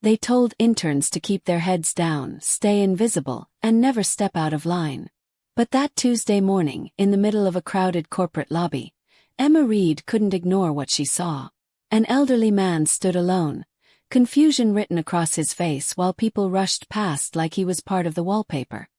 They told interns to keep their heads down, stay invisible, and never step out of line. But that Tuesday morning, in the middle of a crowded corporate lobby, Emma Reed couldn't ignore what she saw. An elderly man stood alone, confusion written across his face while people rushed past like he was part of the wallpaper.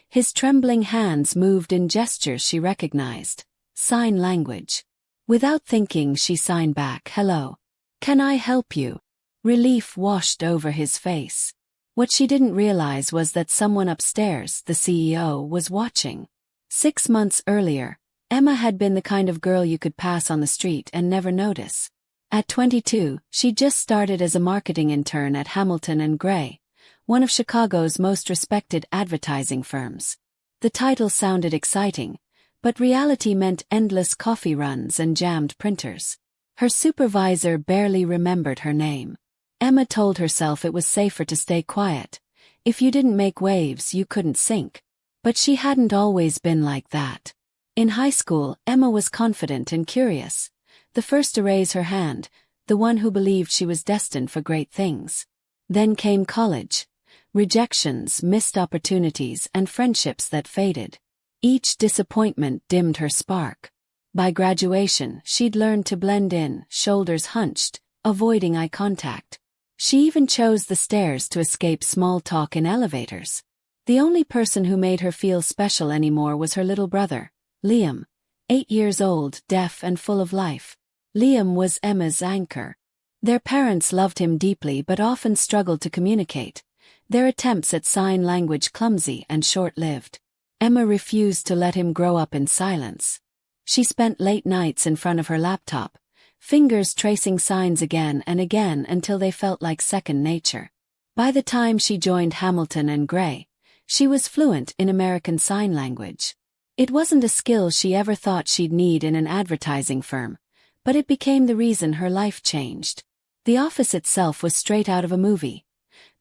His trembling hands moved in gestures she recognized. Sign language. Without thinking, she signed back, "Hello. Can I help you?" Relief washed over his face. What she didn't realize was that someone upstairs, the CEO, was watching. 6 months earlier, Emma had been the kind of girl you could pass on the street and never notice. At 22, she'd just started as a marketing intern at Hamilton & Gray, one of Chicago's most respected advertising firms. The title sounded exciting, but reality meant endless coffee runs and jammed printers. Her supervisor barely remembered her name. Emma told herself it was safer to stay quiet. If you didn't make waves, you couldn't sink. But she hadn't always been like that. In high school, Emma was confident and curious, the first to raise her hand, the one who believed she was destined for great things. Then came college. Rejections, missed opportunities, and friendships that faded. Each disappointment dimmed her spark. By graduation, she'd learned to blend in, shoulders hunched, avoiding eye contact. She even chose the stairs to escape small talk in elevators. The only person who made her feel special anymore was her little brother, Liam, 8 years old, deaf and full of life. Liam was Emma's anchor. Their parents loved him deeply but often struggled to communicate, their attempts at sign language clumsy and short-lived. Emma refused to let him grow up in silence. She spent late nights in front of her laptop, fingers tracing signs again and again until they felt like second nature. By the time she joined Hamilton & Gray, she was fluent in American Sign Language. It wasn't a skill she ever thought she'd need in an advertising firm, but it became the reason her life changed. The office itself was straight out of a movie.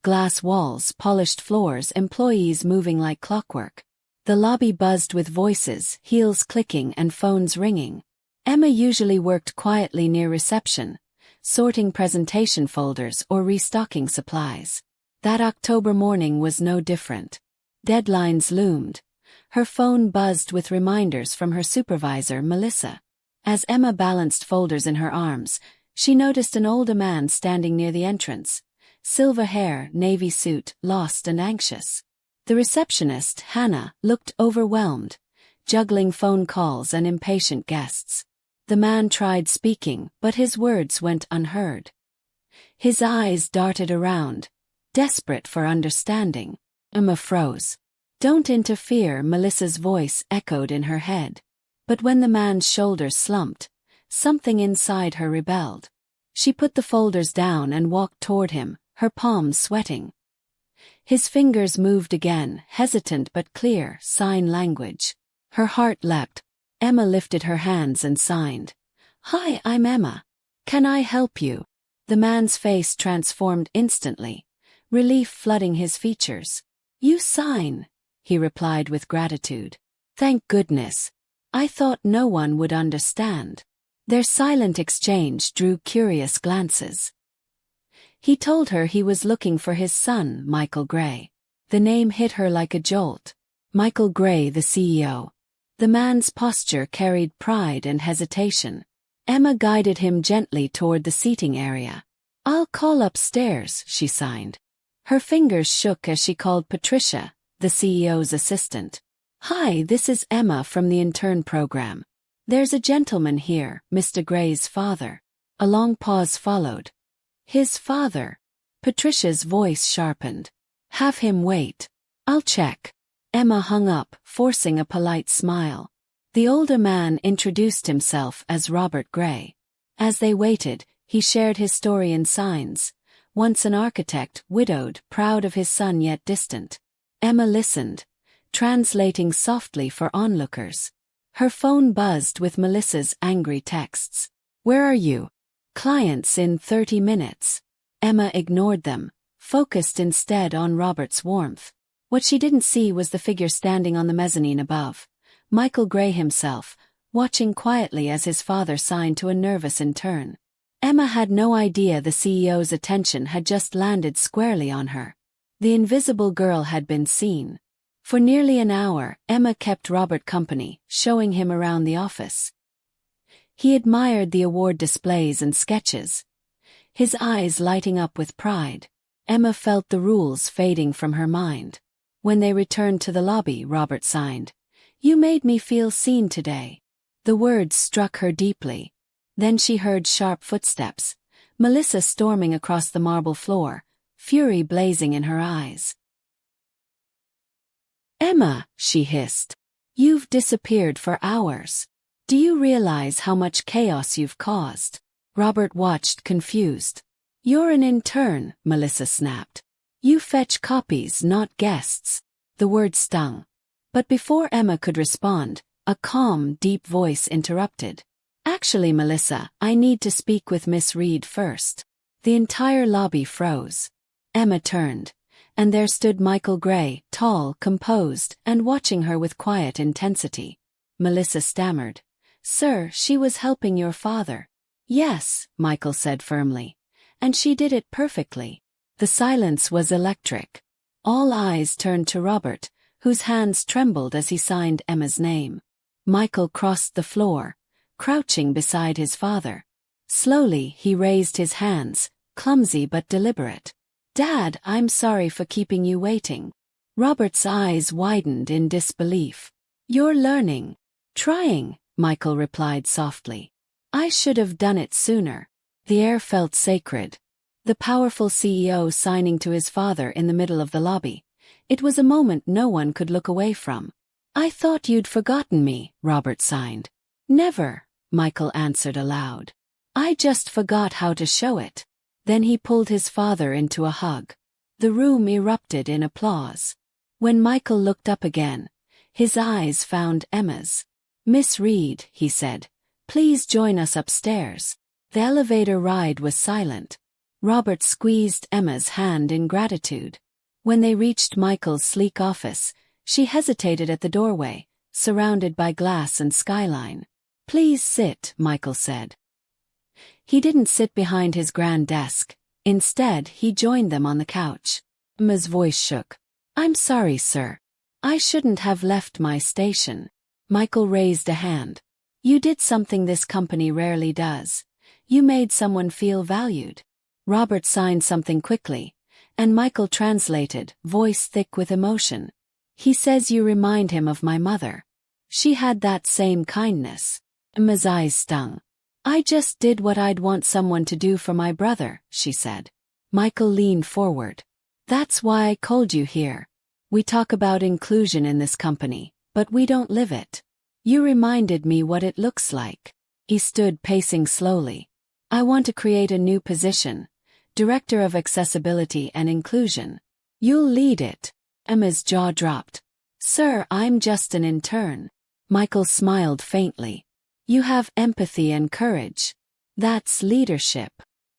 Glass walls, polished floors, employees moving like clockwork. The lobby buzzed with voices, heels clicking and phones ringing. Emma usually worked quietly near reception, sorting presentation folders or restocking supplies. That October morning was no different. Deadlines loomed. Her phone buzzed with reminders from her supervisor, Melissa. As Emma balanced folders in her arms, she noticed an older man standing near the entrance. Silver hair, navy suit, lost and anxious. The receptionist, Hannah, looked overwhelmed, juggling phone calls and impatient guests. The man tried speaking, but his words went unheard. His eyes darted around, desperate for understanding. Emma froze. "Don't interfere," Melissa's voice echoed in her head. But when the man's shoulders slumped, something inside her rebelled. She put the folders down and walked toward him, her palms sweating. His fingers moved again, hesitant but clear, sign language. Her heart leapt. Emma lifted her hands and signed. "Hi, I'm Emma. Can I help you?" The man's face transformed instantly, relief flooding his features. "You sign," he replied with gratitude. "Thank goodness. I thought no one would understand." Their silent exchange drew curious glances. He told her he was looking for his son, Michael Gray. The name hit her like a jolt. Michael Gray, the CEO. The man's posture carried pride and hesitation. Emma guided him gently toward the seating area. "I'll call upstairs," she signed. Her fingers shook as she called Patricia, the CEO's assistant. "Hi, this is Emma from the Intern program. There's a gentleman here, Mr. Gray's father." A long pause followed. "His father?" Patricia's voice sharpened. "Have him wait. I'll check." Emma hung up, forcing a polite smile. The older man introduced himself as Robert Gray. As they waited, he shared his story in signs. Once an architect, widowed, proud of his son yet distant. Emma listened, translating softly for onlookers. Her phone buzzed with Melissa's angry texts. "Where are you?" "Clients in 30 minutes. Emma ignored them, focused instead on Robert's warmth. What she didn't see was the figure standing on the mezzanine above, Michael Gray himself, watching quietly as his father signed to a nervous intern. Emma had no idea the CEO's attention had just landed squarely on her. The invisible girl had been seen. For nearly an hour, Emma kept Robert company, showing him around the office. He admired the award displays and sketches, his eyes lighting up with pride. Emma felt the rules fading from her mind. When they returned to the lobby, Robert signed, "You made me feel seen today." The words struck her deeply. Then she heard sharp footsteps, Melissa storming across the marble floor, fury blazing in her eyes. "Emma," she hissed, "you've disappeared for hours. Do you realize how much chaos you've caused?" Robert watched, confused. "You're an intern," Melissa snapped. "You fetch copies, not guests." The word stung. But before Emma could respond, a calm, deep voice interrupted. "Actually, Melissa, I need to speak with Miss Reed first." The entire lobby froze. Emma turned, and there stood Michael Gray, tall, composed, and watching her with quiet intensity. Melissa stammered, "Sir, she was helping your father." "Yes," Michael said firmly. "And she did it perfectly." The silence was electric. All eyes turned to Robert, whose hands trembled as he signed Emma's name. Michael crossed the floor, crouching beside his father. Slowly, he raised his hands, clumsy but deliberate. "Dad, I'm sorry for keeping you waiting." Robert's eyes widened in disbelief. "You're learning." "Trying," Michael replied softly. "I should have done it sooner." The air felt sacred. The powerful CEO signing to his father in the middle of the lobby. It was a moment no one could look away from. "I thought you'd forgotten me," Robert signed. "Never," Michael answered aloud. "I just forgot how to show it." Then he pulled his father into a hug. The room erupted in applause. When Michael looked up again, his eyes found Emma's. "Miss Reed," he said, "please join us upstairs." The elevator ride was silent. Robert squeezed Emma's hand in gratitude. When they reached Michael's sleek office, she hesitated at the doorway, surrounded by glass and skyline. "Please sit," Michael said. He didn't sit behind his grand desk. Instead, he joined them on the couch. Emma's voice shook. "I'm sorry, sir. I shouldn't have left my station." Michael raised a hand. "You did something this company rarely does. You made someone feel valued." Robert signed something quickly, and Michael translated, voice thick with emotion. "He says you remind him of my mother. She had that same kindness." Emma's eyes stung. "I just did what I'd want someone to do for my brother," she said. Michael leaned forward. "That's why I called you here. We talk about inclusion in this company, but we don't live it. You reminded me what it looks like." He stood pacing slowly. "I want to create a new position, Director of Accessibility and Inclusion. You'll lead it." Emma's jaw dropped. "Sir, I'm just an intern." Michael smiled faintly. "You have empathy and courage. That's leadership."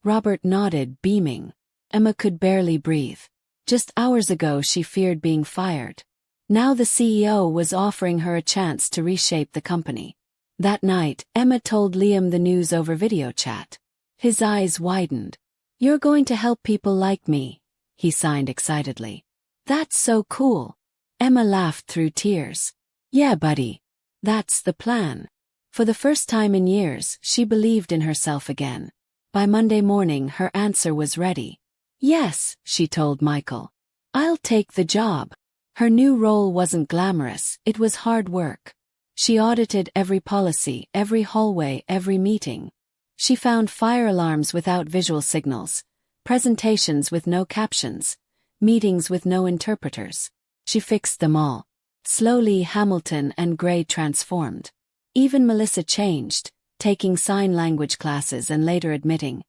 Robert nodded, beaming. Emma could barely breathe. Just hours ago she feared being fired. Now the CEO was offering her a chance to reshape the company. That night, Emma told Liam the news over video chat. His eyes widened. "You're going to help people like me," he signed excitedly. "That's so cool." Emma laughed through tears. "Yeah, buddy. That's the plan." For the first time in years, she believed in herself again. By Monday morning, her answer was ready. "Yes," she told Michael. "I'll take the job." Her new role wasn't glamorous, it was hard work. She audited every policy, every hallway, every meeting. She found fire alarms without visual signals, presentations with no captions, meetings with no interpreters. She fixed them all. Slowly, Hamilton and Gray transformed. Even Melissa changed, taking sign language classes and later admitting,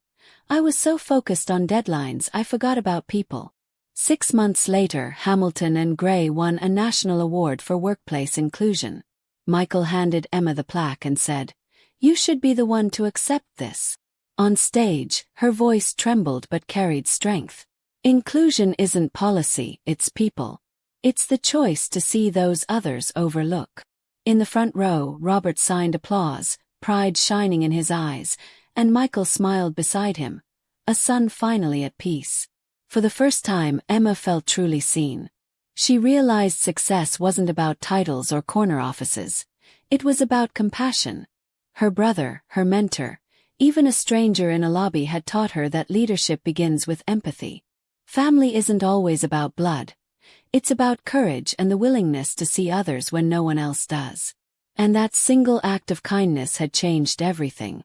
"I was so focused on deadlines I forgot about people." 6 months later, Hamilton and Gray won a national award for workplace inclusion. Michael handed Emma the plaque and said, "You should be the one to accept this." On stage, her voice trembled but carried strength. Inclusion isn't policy, it's people. It's the choice to see those others overlook. In the front row, Robert signed applause, pride shining in his eyes, and Michael smiled beside him, a son finally at peace. For the first time, Emma felt truly seen. She realized success wasn't about titles or corner offices. It was about compassion. Her brother, her mentor, even a stranger in a lobby had taught her that leadership begins with empathy. Family isn't always about blood. It's about courage and the willingness to see others when no one else does. And that single act of kindness had changed everything.